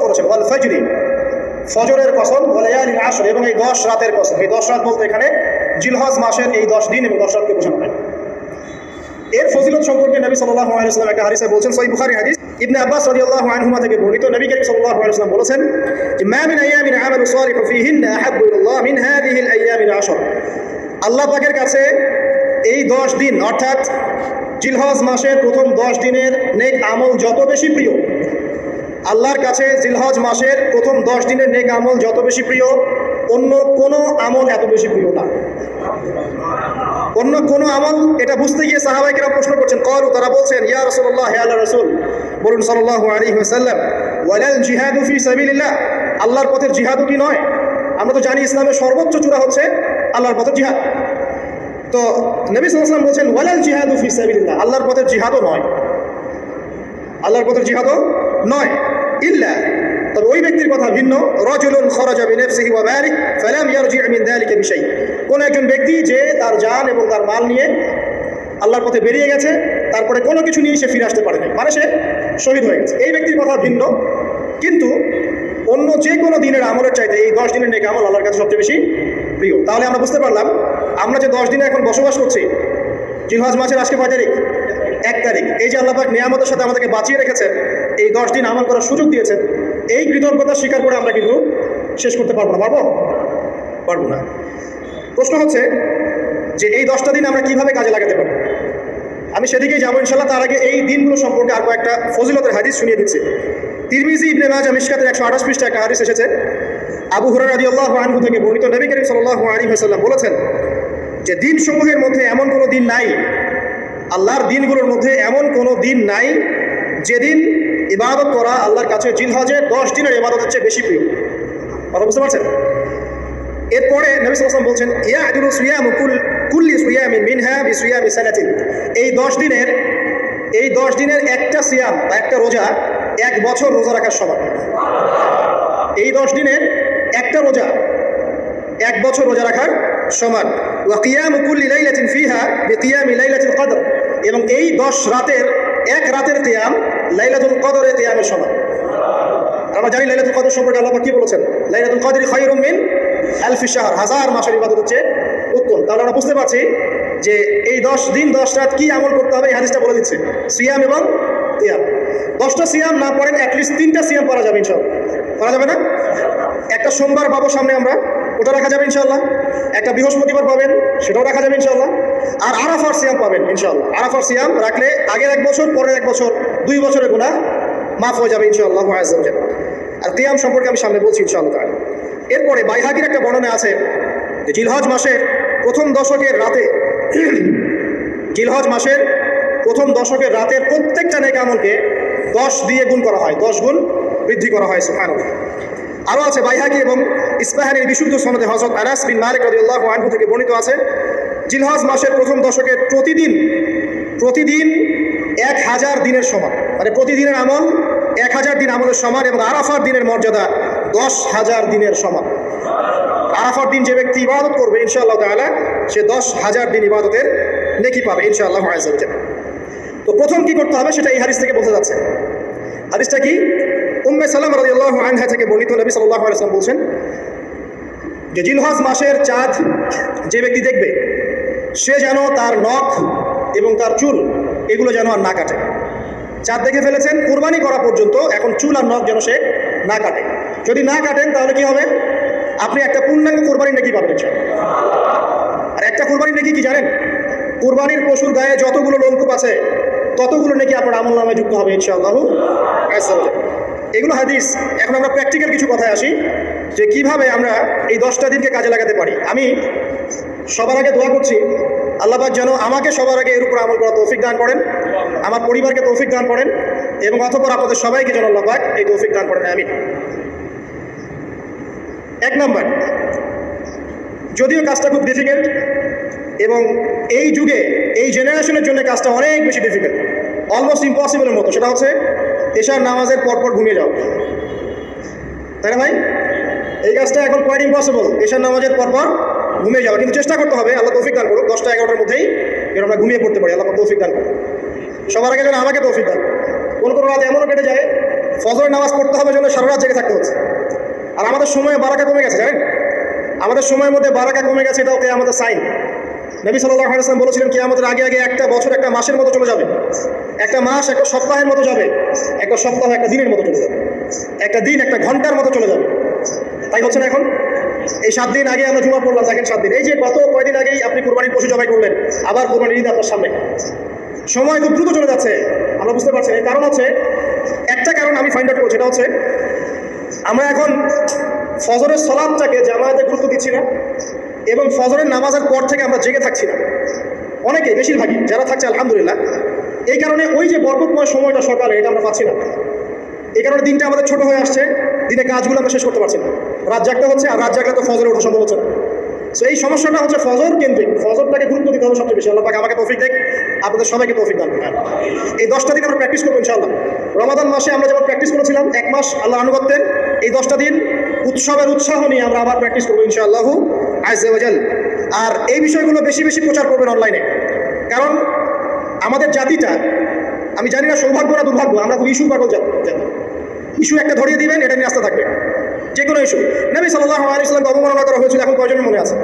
করেছেন ওয়াল ফাজরি, ফজরের কসম, ওয়া লায়ালিল আশর, এবং এই 10 রাতের কসম। এই 10 রাত বলতে এখানে জিলহজ মাসের এই 10 দিন এবং 10 রাতকে বোঝানো হয়। এর ফজিলত সম্পর্কে নবী সাল্লাল্লাহু আলাইহি ওয়াসাল্লাম একটা হাদিসে বলছেন, সহিহ বুখারী হাদিস, ইবনে আব্বাস রাদিয়াল্লাহু আনহুমা থেকে বর্ণিত, নবী করিম সাল্লাল্লাহু আলাইহি ওয়াসাল্লাম বলেছেন যে মা মিন আইয়ামিন আমালু সালিহু ফীহিন্না আহাব্বু ইলাল্লাহ মিন হাযিহিল আইয়ামিল আশর। আল্লাহ পাকের কাছে এই 10 দিন অর্থাৎ জিলহজ মাসের প্রথম 10 দিনের নেক আমল যত বেশি প্রিয়, আল্লাহর কাছে জিলহজ মাসের প্রথম 10 দিনের নেক আমল যত বেশি প্রিয়, অন্য কোনো আমল এত বেশি প্রিয় না। অন্য কোনো আমল, এটা বুঝতে গিয়ে সাহাবায়ে কেরাম প্রশ্ন করছেন, ক্বালু, তারা বলছেন, ইয়া রাসূলুল্লাহ, হে আল্লাহর রাসূল, বলুন সাল্লাল্লাহু আলাইহি ওয়াসাল্লাম, ওয়ালাল জিহাদু ফি সাবিলিল্লাহ, আল্লাহর পথের জিহাদও কি নয়? আমরা তো জানি ইসলামের সর্বোচ্চ চূড়া হচ্ছে আল্লাহর পথের জিহাদ। তো নবী সাল্লাল্লাহু আলাইহি ওয়াসাল্লাম বলছেন ওয়ালাল জিহাদু ফি সাবিলিল্লাহ, আল্লাহর পথের জিহাদও নয়, আল্লাহর পথের জিহাদও নয়, ইল্লা, তবে ওই ব্যক্তির কথা ভিন্ন, রাজুলুন খরাজা বিনাফসিহি ওয়া মালিহি ফালাম ইয়ারজি' মিন যালিকা বিশাই, কোন একজন ব্যক্তি যে তার জান এবং তার মাল নিয়ে আল্লাহর পথে বেরিয়ে গেছে, তারপরে কোনো কিছু নিয়ে সে ফিরে আসতে পারেনি, মানে সে শহীদ হয়ে গেছে, এই ব্যক্তির কথা ভিন্ন। কিন্তু অন্য যে কোনো দিনের আমলের চাইতে এই 10 দিনের নেক আমল আল্লাহর কাছে সবচেয়ে বেশি প্রিয়। তাহলে আমরা বুঝতে পারলাম, আমরা যে 10 দিনে এখন বসবাস করছি, জিলহজ মাসের আজকে কয় তারিখ? 1 তারিখ। এই যে আল্লাহ পাক নিয়ামতের সাথে আমাদেরকে বাঁচিয়ে রেখেছেন, এই 10 দিন আমল করার সুযোগ দিয়েছেন, এই কৃতজ্ঞতা স্বীকার করে আমরা কিন্তু শেষ করতে পারবো না। পারবো না। প্রশ্ন হচ্ছে যে এই 10টা দিন আমরা কিভাবে কাজে লাগাতে পারি। আমি সেদিকেই যাবো ইনশাআল্লাহ। তার আগে এই দিনগুলো সম্পর্কে আর কয়েকটা ফজিলতের হাদিস শুনিয়ে দিচ্ছি। তিরমিজি, ইবনে মাজাহ, মিশকাতের 128 পৃষ্ঠা একটা হাদিস এসেছে, আবু হুরায়রা রাদিয়াল্লাহু আনহু থেকে বর্ণিত, নবী করিম সাল্লাল্লাহু আলাইহি ওয়াসাল্লাম বলেছেন যে দিনসমূহের মধ্যে এমন কোনো দিন নাই, আল্লাহর দিনগুলোর মধ্যে এমন কোনো দিন নাই যেদিন ইবাদত করা আল্লাহর কাছে জিলহজের 10 দিনের ইবাদতের চেয়ে বেশি প্রিয়। কথা বুঝতে পারছেন? এরপরে নবী সাল্লাল্লাহু আলাইহি ওয়াসাল্লাম বলছেন ইয়াদুলু সিয়ামু কুল্লি সিয়ামিন মিনহা বিসিয়ামি সানাতিন, এই 10 দিনের একটা সিয়াম বা একটা রোজা 1 বছর রোজা রাখার সমান। এই 10 দিনের একটা রোজা 1 বছর রোজা রাখার সমান। ওয়া কিয়ামু কুল্লি লাইলাতিন ফিহা বিকিয়ামি লাইলাতিল কদর, এবং এই 10 রাতের এক রাতের কিয়াম লাইলাতুল কদরের কিয়ামের সমান। আমরা জানি লাইলাতুল কদর সম্পর্কে আল্লাহ পাক কি বলেছেন, লাইলাতুল কদরি খায়রুম মিন আলফি শাহর, 1000 মাসের ইবাদত হচ্ছে উত্তম। তাহলে আমরা বুঝতে পারছি যে এই 10 দিন 10 রাত কি আমল করতে হবে, এই হাদিসটা বলে দিচ্ছে, সিয়াম এবং কিয়াম। 10টা সিয়াম না পড়েন, অ্যাটলিস্ট 3টা সিয়াম পড়া যাবে ইনশাআল্লাহ। পড়া যাবে না? একটা সোমবার পাবো সামনে আমরা, ওটা রাখা যাবে ইনশাআল্লাহ। একটা বৃহস্পতিবার পাবেন, সেটাও রাখা যাবে ইনশাআল্লাহ। আর আরাফার সিয়াম পাবেন ইনশাআল্লাহ। আরাফার সিয়াম রাখলে আগের 1 বছর, পরের 1 বছর, 2 বছরের গুনাহ মাফ হয়ে যাবে ইনশাআল্লাহ আযজা ওয়া জাল্লা। আর কিয়াম সম্পর্কে আমি সামনে বলছি ইনশাআল্লাহ তাআলা। এরপরে বাইহাকির একটা বর্ণনা আছে যে জিলহজ মাসের প্রথম দশকের রাতে, জিলহজ মাসের প্রথম দশকের রাতের প্রত্যেকটা নেক আমলকে 10 দিয়ে গুণ করা হয়, 10 গুণ বৃদ্ধি করা হয়। সুবহানাল্লাহ। আরও আছে বাইহাকি এবং ইসফাহানির বিশুদ্ধ সনদে হযরত আনাস বিন মালিক রাদিয়াল্লাহু আনহু থেকে বর্ণিত আছে, জিলহজ মাসের প্রথম দশকের প্রতিদিন 1000 দিনের সমান, মানে প্রতিদিনের আমল 1000 দিন আমলের সমান, এবং আরাফার দিনের মর্যাদা 10,000 দিনের সমান। আরাফার দিন যে ব্যক্তি ইবাদত করবে ইনশাআল্লাহ তাআলা, সে 10,000 দিন ইবাদতের নেকি পাবে ইনশাআল্লাহ আযজা ওয়া জাল্লা। তো প্রথম কি করতে হবে সেটা এই হাদিস থেকে বোঝা যাচ্ছে। হাদিসটা কি? উম্মে সালামা রাদিয়াল্লাহু আনহা থেকে বর্ণিত, নবী সাল্লাল্লাহু আলাইহি ওয়াসাল্লাম বলছেন যে জিলহজ মাসের চাঁদ যে ব্যক্তি দেখবে, সে যেন তার নখ এবং তার চুল এগুলো যেন আর না কাটে। চাঁদ দেখে ফেলেছেন, কুরবানি করা পর্যন্ত এখন চুল আর নখ যেন সে না কাটে। যদি না কাটেন তাহলে কি হবে? আপনি একটা পূর্ণাঙ্গ কুরবানির নেকি পাবেন। আর একটা কুরবানির নেকি কি জানেন? কুরবানির পশুর গায়ে যতগুলো লোমকূপ আছে ততগুলো নেকি আপনার আমল নামে যুক্ত হবে ইনশাআল্লাহ। এগুলো হাদিস। এখন আমরা প্র্যাকটিক্যাল কিছু কথায় আসি যে কিভাবে আমরা এই 10টা দিনকে কাজে লাগাতে পারি। আমি সবার আগে দোয়া করছি আল্লাহ পাক যেন আমাকে সবার আগে এর উপর আমল করা তৌফিক দান করেন, আমার পরিবারকে তৌফিক দান করেন, এবং অতঃপর আপনাদের সবাইকে যেন আল্লাহ পাক এই তৌফিক দান করেন, আমিন। 1 নম্বর, যদিও কাজটা খুব ডিফিকাল্ট এবং এই যুগে এই জেনারেশনের জন্য কাজটা অনেক বেশি ডিফিকাল্ট, অলমোস্ট ইম্পসিবলের মতো, সেটা হচ্ছে এশার নামাজের পরপর ঘুমিয়ে যাও। তাই না ভাই? এই কাজটা এখন কোয়াইট ইম্পসিবল, এশার নামাজের পরপর ঘুমিয়ে যাওয়া। কিন্তু চেষ্টা করতে হবে, আল্লাহ তৌফিক দান করুক, 10টা 11টার মধ্যেই যেন আমরা ঘুমিয়ে পড়তে পারি। আল্লাহ তৌফিক দান করুক। সবার আগে যেন আমাকে তৌফিক দান। কোনো রাত এমনও কেটে যায় ফজরের নামাজ পড়তে হবে জন্য সারা রাত জেগে থাকতে হচ্ছে। আর আমাদের সময়ে বারাকা কমে গেছে, জানেন? আমাদের সময়ের মধ্যে বারাকা কমে গেছে, এটাও কিয়ামতের সাইন। নবী সাল্লাল্লাহু আলাইহি ওয়াসাল্লাম বলেছিলেন কিয়ামতের আগে আগে একটা বছর একটা মাসের মতো চলে যাবে, একটা মাস একটা সপ্তাহের মতো যাবে, একটা সপ্তাহ একটা দিনের মতো চলে যাবে, একটা দিন একটা ঘন্টার মতো চলে যাবে। তাই হচ্ছে না এখন? এই 7 দিন আগে আমরা জুমা পড়লাম, দেখেন 7 দিন, এই যে গত কয়দিন আগেই আপনি কুরবানির পশু জবাই করলেন, আবার কুরবানির ঈদ আপনার সামনে। সময় খুব দ্রুত চলে যাচ্ছে, আমরা বুঝতে পারছি। এর কারণ হচ্ছে, একটা কারণ আমি ফাইন্ড আউট করছি, সেটা হচ্ছে আমরা এখন ফজরের সালাতটাকে জামায়াতে গুরুত্ব দিচ্ছি না, এবং ফজরের নামাজের পর থেকে আমরা জেগে থাকছি না। অনেকে, বেশিরভাগই যারা থাকছে আলহামদুলিল্লাহ, এই কারণে ওই যে বরকতময় সময়টা সকালে, এটা আমরা পাচ্ছি না। এই কারণে দিনটা আমাদের ছোট হয়ে আসছে, দিনে কাজগুলো আমরা শেষ করতে পারছি না, রাত জাগতে হচ্ছে, আর রাত জাগলে তো ফজরে ওঠা সম্ভব হচ্ছে না। সো এই সমস্যাটা হচ্ছে ফজর কেন্দ্রিক, ফজরটাকে গুরুত্ব দিতে হবে সবচেয়ে বেশি। আল্লাহ পাক আমাকে তৌফিক দেখ, আপনাদের সবাইকে তৌফিক দান। এই 10টা দিন আমরা প্র্যাকটিস করবো ইনশাআল্লাহ। রমাদান মাসে আমরা যেমন প্র্যাকটিস করেছিলাম 1 মাস আল্লাহর আনুগত্যের, এই 10টা দিন উৎসবের উৎসাহ নিয়ে আমরা আবার প্র্যাকটিস করবো ইনশাআল্লাহু আযজা ওয়া জাল। আর এই বিষয়গুলো বেশি বেশি প্রচার করবেন অনলাইনে, কারণ আমাদের জাতিটা, আমি জানি না সৌভাগ্য না দুর্ভাগ্য, আমরা খুব ইস্যু পাগল জাতি। ইস্যু একটা ধরিয়ে দিবেন, এটা নিয়ে রাস্তা থাকবে, যে কোনো ইস্যু। নবী সাল্লাল্লাহু আলাইহি ওয়াসাল্লামকে অবমাননা করা হয়েছিল, এখন কয়জনের মনে আছে?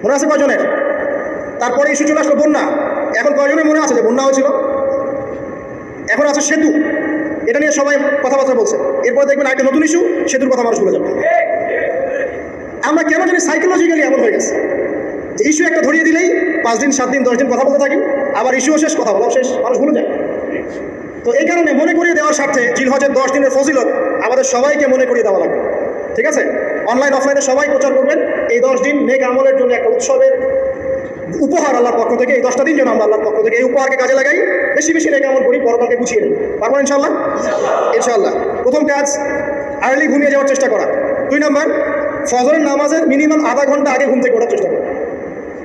মনে আছে কয়জনের? তারপরে ইস্যু চলে আসলো বন্যা, এখন কয়জনের মনে আছে যে বন্যা হয়েছিল? এখন আছে সেতু, এটা নিয়ে সবাই কথাবার্তা বলছে। এরপরে দেখবেন একটা নতুন ইস্যু, সেতুর কথা মানুষ ভুলে যাবে। আমরা কেন জানি সাইকোলজিক্যালি এমন হয়ে গেছে যে ইস্যু একটা ধরিয়ে দিলেই 5 দিন 7 দিন 10 দিন কথা বলতে থাকি, আবার ইস্যুও শেষ, কথা বলাও শেষ, মানুষ ভুলে যায়। তো এই কারণে মনে করিয়ে দেওয়ার স্বার্থে জিলহজের 10 দিনের ফজিলত আমাদের সবাইকে মনে করিয়ে দেওয়া লাগবে, ঠিক আছে? অনলাইন অফলাইনে সবাই প্রচার করবেন, এই 10 দিন নেক আমলের জন্য একটা উৎসবের উপহার আল্লাহর পক্ষ থেকে। এই 10টা দিন যেন আমরা আল্লাহর পক্ষ থেকে এই উপহারকে কাজে লাগাই, বেশি বেশি নেক আমল করি, পরকালকে গুছিয়ে নিই। পারবো ইনশাআল্লাহ? ইনশাআল্লাহ। প্রথম কাজ, আর্লি ঘুমিয়ে যাওয়ার চেষ্টা করা। 2 নম্বর, ফজরের নামাজের মিনিমাম আধা ঘন্টা আগে ঘুম থেকে ওঠার চেষ্টা করা।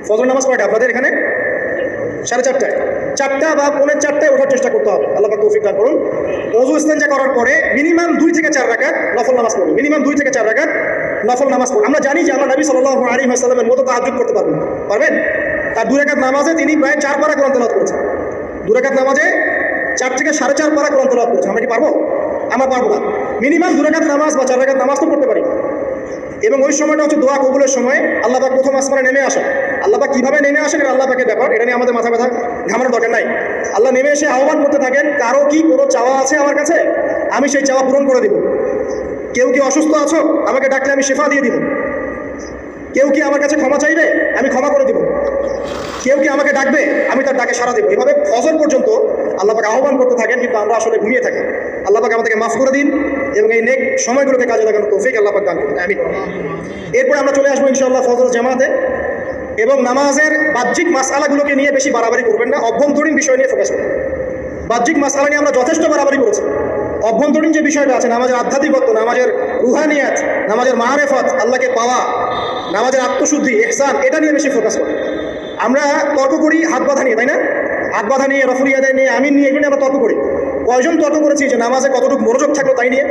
ফজর নামাজ কয়টা আপনাদের এখানে? 4:30টায়, 4টা বা 4:45টায় ওঠার চেষ্টা করতে হবে। আল্লাহ পাক তৌফিক দান করুন। ওযু ইস্তেনজা করার পরে মিনিমাম 2 থেকে 4 রাকাত নফল নামাজ পড়ুন, মিনিমাম 2 থেকে 4 রাকাত নফল নামাজ পড়ুন। আমরা জানি যে আমরা নবী সাল্লাল্লাহু আলাইহি ওয়াসাল্লামের মতো তাহাজ্জুদ করতে পারবেন, পারবেন? তার 2 রাকাত নামাজে তিনি প্রায় 4 পারা কোরআন তেলাওয়াত করেছেন। 2 রাকাত নামাজে 4 থেকে 4.5 পারা কোরআন তেলাওয়াত করেছেন। আমরা কি পারবো? আমরা পারবো না। মিনিমাম 2 রাকাত নামাজ বা 4 রাকাত নামাজ তো পড়তে পারি। এবং ওই সময়টা হচ্ছে দোয়া কবুলের সময়। আল্লাহ পাক প্রথম আসমানে নেমে আসেন। আল্লাহ পাক কীভাবে নেমে আসেন এটা আল্লাহ পাকের ব্যাপার, এটা নিয়ে আমাদের মাথা ব্যথা ঘামানোর দরকার নাই। আল্লাহ নেমে এসে আহ্বান করতে থাকেন, কারো কি কোনো চাওয়া আছে আমার কাছে, আমি সেই চাওয়া পূরণ করে দিব। কেউ কি অসুস্থ আছো, আমাকে ডাকলে আমি শেফা দিয়ে দিব। কেউ কি আমার কাছে ক্ষমা চাইবে, আমি ক্ষমা করে দিব। কেউ কি আমাকে ডাকবে, আমি তার ডাকে সাড়া দেবো। এভাবে ফজর পর্যন্ত আল্লাহ পাক আহ্বান করতে থাকেন, কিন্তু আমরা আসলে ঘুমিয়ে থাকি। আল্লাহ পাক আমাদেরকে মাফ করে দিন এবং এই নেক সময়গুলোকে কাজে লাগানোর তৌফিক আল্লাহ পাক দান করুন, আমিন। এরপর আমরা চলে আসবো ইনশাআল্লাহ ফজর জামাতে। এবং নামাজের বাহ্যিক মাসআলাগুলোকে নিয়ে বেশি বাড়াবাড়ি করবেন না, অভ্যন্তরীণ বিষয় নিয়ে ফোকাস করবেন। বাহ্যিক মাসআলা নিয়ে আমরা যথেষ্ট বাড়াবাড়ি করেছি। অভ্যন্তরীণ যে বিষয়টা আছে, নামাজের আধ্যাত্মিকত্ব, নামাজের রুহানিয়াত, নামাজের মাহারেফত, আল্লাহকে পাওয়া, নামাজের আত্মশুদ্ধি, ইহসান, এটা নিয়ে বেশি ফোকাস করি। আমরা তর্ক করি হাত বাঁধা নিয়ে, তাই না? হাত বাঁধা নিয়ে, রফুল ইয়াদায় নিয়ে, আমিন নিয়ে, এগুলো নিয়ে আমরা তর্ক করি। কয়জন তর্ক করেছি যে নামাজে কতটুকু মনোযোগ থাকলো তাই নিয়ে?